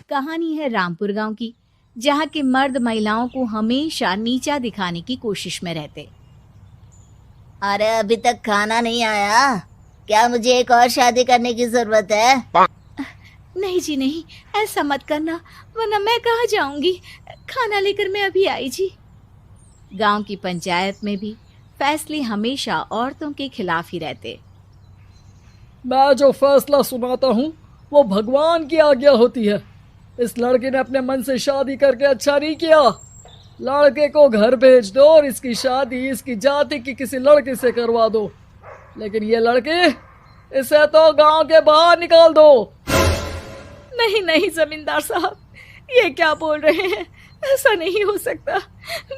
कहानी है रामपुर गांव की, जहां के मर्द महिलाओं को हमेशा नीचा दिखाने की कोशिश में रहते। अरे अभी तक खाना नहीं आया क्या? मुझे एक और शादी करने की जरूरत है। नहीं जी नहीं, ऐसा मत करना, वरना मैं कहाँ जाऊंगी। खाना लेकर मैं अभी आई जी। गांव की पंचायत में भी फैसले हमेशा औरतों के खिलाफ ही रहते। मैं जो फैसला सुनाता हूँ वो भगवान की आज्ञा होती है। इस लड़के ने अपने मन से शादी करके अच्छा नहीं किया। लड़के को घर भेज दो और इसकी शादी इसकी जाति की किसी लड़के से करवा दो। लेकिन ये लड़की, इसे तो गांव के बाहर निकाल दो। नहीं नहीं जमींदार साहब, ये क्या बोल रहे हैं? ऐसा नहीं हो सकता।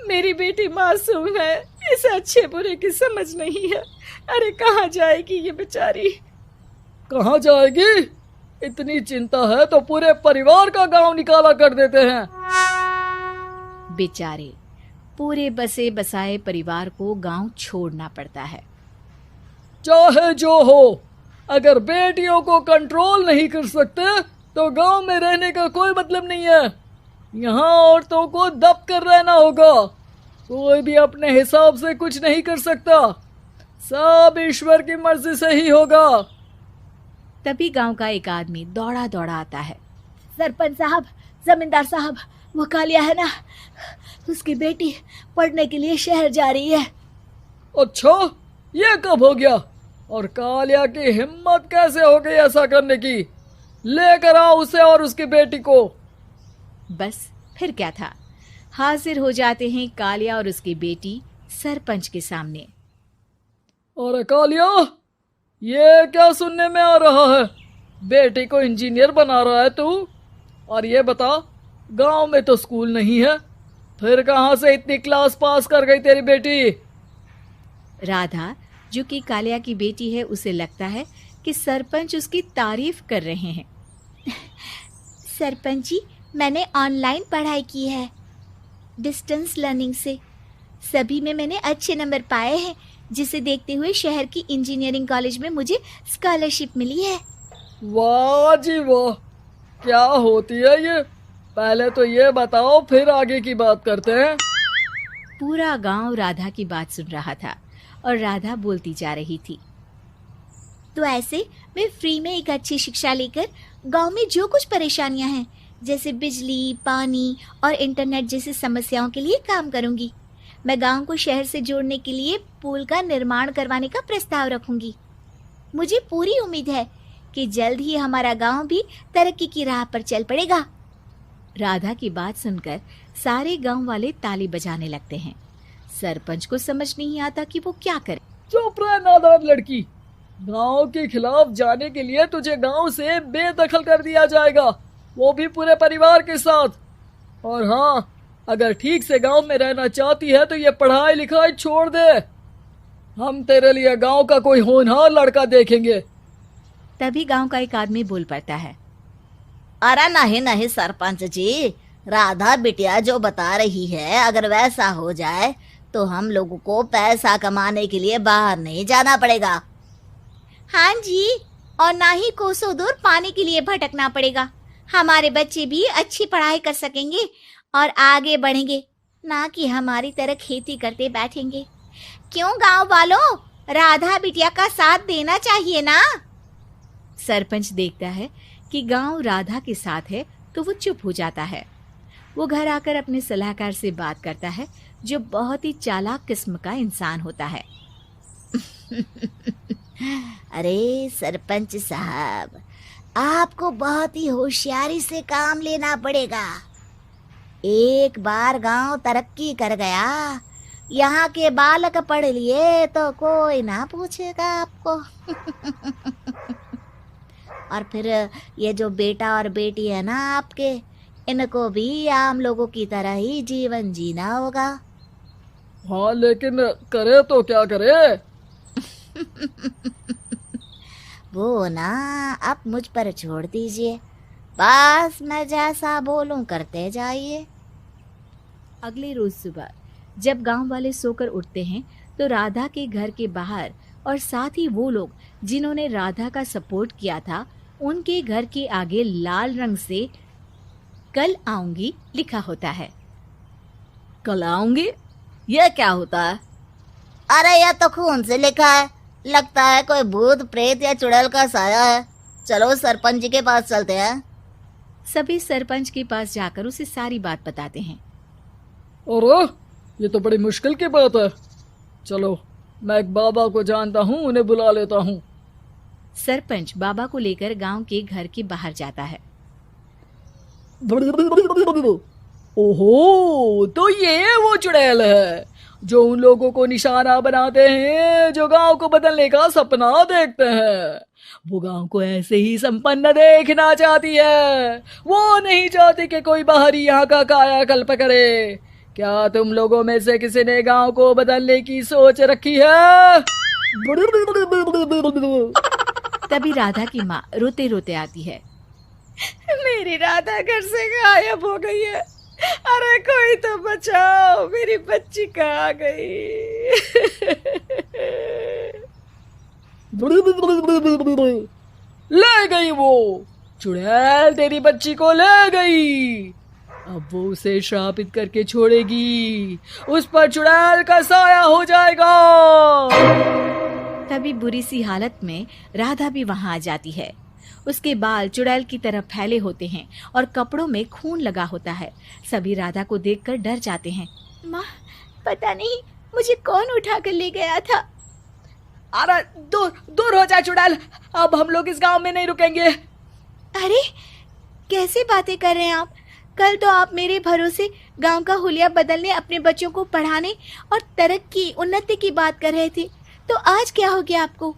मेरी बेटी मासूम है, इसे अच्छे बुरे की समझ नहीं है। अरे कहाँ जाएगी ये बेचारी? कहाँ जाएगी? इतनी चिंता है तो पूरे परिवार का गांव निकाला कर देते हैं। बेचारे पूरे बसे बसाए परिवार को गांव छोड़ना पड़ता है। चाहे जो हो, अगर बेटियों को कंट्रोल नहीं कर सकते तो गांव में रहने का कोई मतलब नहीं है। यहाँ औरतों को दब कर रहना होगा। कोई भी अपने हिसाब से कुछ नहीं कर सकता, सब ईश्वर की मर्जी से ही होगा। तभी गांव का एक आदमी दौड़ा दौड़ा आता है। सरपंच साहब, जमींदार साहब, वो कालिया है ना, उसकी बेटी पढ़ने के लिए शहर जा रही है। अच्छा, ये कब हो गया? और कालिया की हिम्मत कैसे हो गई ऐसा करने की? लेकर आओ उसे और उसकी बेटी को। बस फिर क्या था, हाजिर हो जाते हैं कालिया और उसकी बेटी सरपंच के सामने। अरे कालिया, ये क्या सुनने में आ रहा है? बेटी को इंजीनियर बना रहा है तू? और ये बता, गांव में तो स्कूल नहीं है, फिर कहां से इतनी क्लास पास कर गई तेरी बेटी? राधा, जो कि कालिया की बेटी है, उसे लगता है कि सरपंच उसकी तारीफ कर रहे हैं। सरपंच जी, मैंने ऑनलाइन पढ़ाई की है, डिस्टेंस लर्निंग से। सभी में मैंने अच्छे नंबर पाए हैं, जिसे देखते हुए शहर की इंजीनियरिंग कॉलेज में मुझे स्कॉलरशिप मिली है। वाह जी वाह, क्या होती है ये? पहले तो ये बताओ, फिर आगे की बात करते हैं। पूरा गांव राधा की बात सुन रहा था और राधा बोलती जा रही थी। तो ऐसे मैं फ्री में एक अच्छी शिक्षा लेकर गांव में जो कुछ परेशानियां हैं, जैसे बिजली, पानी और इंटरनेट जैसी समस्याओं के लिए काम करूंगी। मैं गांव को शहर से जोड़ने के लिए पुल का निर्माण करवाने का प्रस्ताव रखूंगी। मुझे पूरी उम्मीद है कि जल्द ही हमारा गांव भी तरक्की की राह पर चल पड़ेगा। राधा की बात सुनकर सारे गांव वाले ताली बजाने लगते हैं। सरपंच को समझ नहीं आता कि वो क्या करे। चुप रह नादान लड़की, गांव के खिलाफ जाने के लिए तुझे गांव से बेदखल कर दिया जाएगा, वो भी पूरे परिवार के साथ। और हाँ, अगर ठीक से गांव में रहना चाहती है तो ये पढ़ाई लिखाई छोड़ दे। हम तेरे लिए गांव का कोई होनहार लड़का देखेंगे। तभी गांव का एक आदमी बोल पड़ता है। अरे नहीं नहीं सरपंच जी, राधा बिटिया जो बता रही है, अगर वैसा हो जाए तो हम लोगों को पैसा कमाने के लिए बाहर नहीं जाना पड़ेगा। हाँ जी, और ना ही कोसों दूर पानी के लिए भटकना पड़ेगा। हमारे बच्चे भी अच्छी पढ़ाई कर सकेंगे और आगे बढ़ेंगे, ना कि हमारी तरह खेती करते बैठेंगे। क्यों गांव वालों, राधा बिटिया का साथ देना चाहिए ना। सरपंच देखता है कि गांव राधा के साथ है तो वो चुप हो जाता है। वो घर आकर अपने सलाहकार से बात करता है, जो बहुत ही चालाक किस्म का इंसान होता है। अरे सरपंच साहब, आपको बहुत ही होशियारी से काम लेना पड़ेगा। एक बार गांव तरक्की कर गया, यहाँ के बालक पढ़ लिए तो कोई ना पूछेगा आपको। और फिर ये जो बेटा और बेटी है ना आपके, इनको भी आम लोगों की तरह ही जीवन जीना होगा। हाँ, लेकिन करे तो क्या करे? वो ना आप मुझ पर छोड़ दीजिए, बस मैं जैसा बोलूं करते जाइए। अगले रोज सुबह जब गांव वाले सोकर उठते हैं तो राधा के घर के बाहर और साथ ही वो लोग जिन्होंने राधा का सपोर्ट किया था, उनके घर के आगे लाल रंग से कल आऊंगी लिखा होता है। कल आऊंगी, यह क्या होता है? अरे यह तो खून से लिखा है, लगता है कोई भूत प्रेत या चुड़ैल का साया है। चलो सरपंच जी के पास चलते हैं। सभी सरपंच के पास जाकर उसे सारी बात बताते हैं। अरे ये तो बड़ी मुश्किल की बात है। चलो मैं एक बाबा को जानता हूँ, उन्हें बुला लेता हूँ। सरपंच बाबा को लेकर गांव के घर के बाहर जाता है। ओहो, तो ये वो चुड़ैल है जो उन लोगों को निशाना बनाते हैं जो गांव को बदलने का सपना देखते हैं। वो गांव को ऐसे ही संपन्न देखना चाहती है। वो नहीं चाहती कि कोई बाहरी यहाँ का कायाकल्प करे। क्या तुम लोगों में से किसी ने गांव को बदलने की सोच रखी है? तभी राधा की माँ रोते रोते आती है। मेरी राधा घर से गायब हो गई है। अरे कोई तो बचाओ, मेरी बच्ची कहाँ गई? ले गई वो चुड़ैल, तेरी बच्ची को ले गई। अब वो उसे श्रापित करके छोड़ेगी, उस पर चुड़ैल का साया हो जाएगा। तभी बुरी सी हालत में राधा भी वहां आ जाती है। उसके बाल चुड़ैल की तरह फैले होते हैं और कपड़ों में खून लगा होता है। सभी राधा को देखकर डर जाते हैं। माँ, पता नहीं मुझे कौन उठा कर ले गया था। अरे दूर दूर हो जा चुड़ैल, अब हम लोग इस गांव में नहीं रुकेंगे। अरे कैसे बातें कर रहे हैं आप? कल तो आप मेरे भरोसे गांव का हुलिया बदलने, अपने बच्चों को पढ़ाने और तरक्की उन्नति की बात कर रहे थे, तो आज क्या हो गया आपको?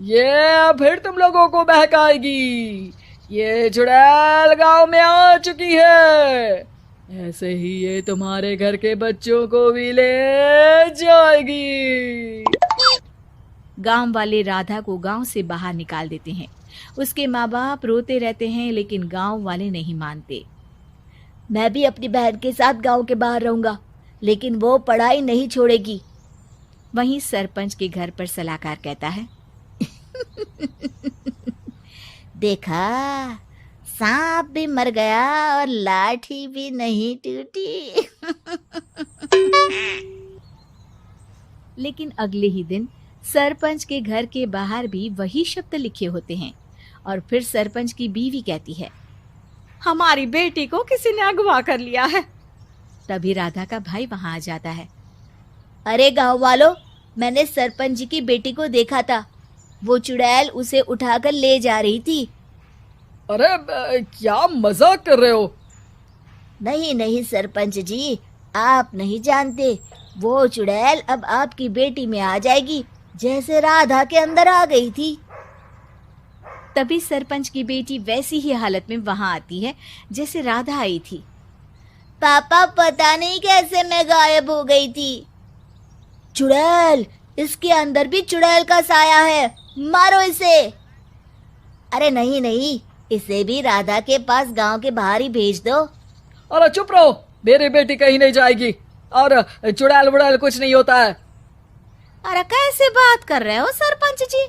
ये फिर तुम लोगों को बहकाएगी। ये चुड़ैल गांव में आ चुकी है, ऐसे ही ये तुम्हारे घर के बच्चों को भी ले जाएगी। गांव वाले राधा को गांव से बाहर निकाल देते हैं। उसके माँ बाप रोते रहते हैं, लेकिन गांव वाले नहीं मानते। मैं भी अपनी बहन के साथ गांव के बाहर रहूंगा, लेकिन वो पढ़ाई नहीं छोड़ेगी। वहीं सरपंच के घर पर सलाहकार कहता है। देखा, सांप भी मर गया और लाठी भी नहीं टूटी। लेकिन अगले ही दिन सरपंच के घर के बाहर भी वही शब्द लिखे होते हैं। और फिर सरपंच की बीवी कहती है, हमारी बेटी को किसी ने अगवा कर लिया है। तभी राधा का भाई वहां आ जाता है। अरे गांव वालों, मैंने सरपंच जी की बेटी को देखा था। वो चुड़ैल उसे उठाकर ले जा रही थी। अरे क्या मजाक कर रहे हो? नहीं नहीं सरपंच जी, आप नहीं जानते। वो चुड़ैल अब आपकी बेटी में आ जाएगी, जैसे राधा के अंदर आ गई थी। तभी सरपंच की बेटी वैसी ही हालत में वहां आती है जैसे राधा आई थी। पापा, पता नहीं कैसे मैं गायब हो गई थी। चुड़ैल, इसके अंदर भी चुड़ैल का साया है, मारो इसे। अरे नहीं नहीं, इसे भी राधा के पास गांव के बाहर ही भेज दो। अरे चुप रहो, मेरी बेटी कहीं नहीं जाएगी और चुड़ैल बुड़ैल कुछ नहीं होता है। अरे कैसे बात कर रहे हो सरपंच जी?